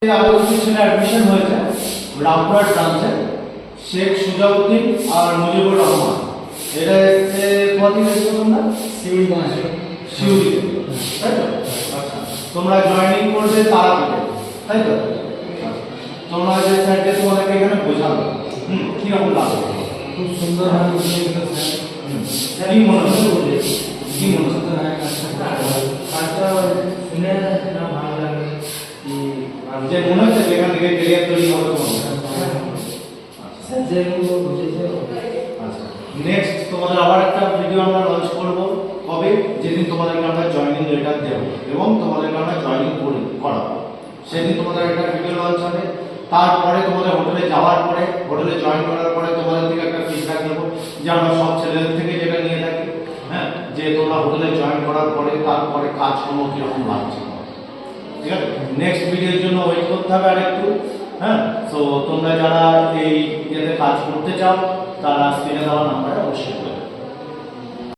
Admission হয়েছে রামপুরহাট ব্রাঞ্চে শেখ সুজাউদ্দিন আর মুজিবুর রহমান। এটা কতদিন এসেছো তোমরা? শিউরি, তাই তো? আচ্ছা, তোমরা জয়েনিং করবে তারাপীঠে, তাই তো? তোমরা যে স্যারকে তোমাদেরকে এখানে বোঝাবে, কিরকম লাগবে? খুব সুন্দর ভাবে বুঝিয়েছিল স্যার। কি মনে হচ্ছে? কি মনে হচ্ছে? কাজটা শুনে না ভালো লাগে যে মনে হচ্ছে যেখান থেকে ক্যারিয়ার তৈরি হবে তোমাদের। স্যার যেগুলো বুঝেছে। আচ্ছা, নেক্সট তোমাদের আবার একটা ভিডিও আমরা লঞ্চ করব। কবে? যেদিন তোমাদেরকে আমরা জয়েনিং লেটার দেব এবং তোমাদেরকে আমরা জয়েনিং করাবো, সেদিন তোমাদের একটা ভিডিও লঞ্চ হবে। তারপরে তোমাদের হোটেলে যাওয়ার পরে, হোটেলে জয়েন করার পরে তোমাদের থেকে একটা ফিডব্যাক নেবো, যে আমরা সব ছেলেদের থেকে যেটা নিয়ে থাকি, হ্যাঁ, যে তোমরা হোটেলে জয়েন করার পরে তারপরে কাজকর্ম কীরকম লাগছে। ঠিক আছে, নেক্সট ভিডিওর জন্য ওয়েট করতে হবে আর একটু। হ্যাঁ, তো তোমরা যারা এই ইয়েতে কাজ করতে চাও তারা স্ক্রিনে দেওয়া নাম্বারে অবশ্যই করে দেবে।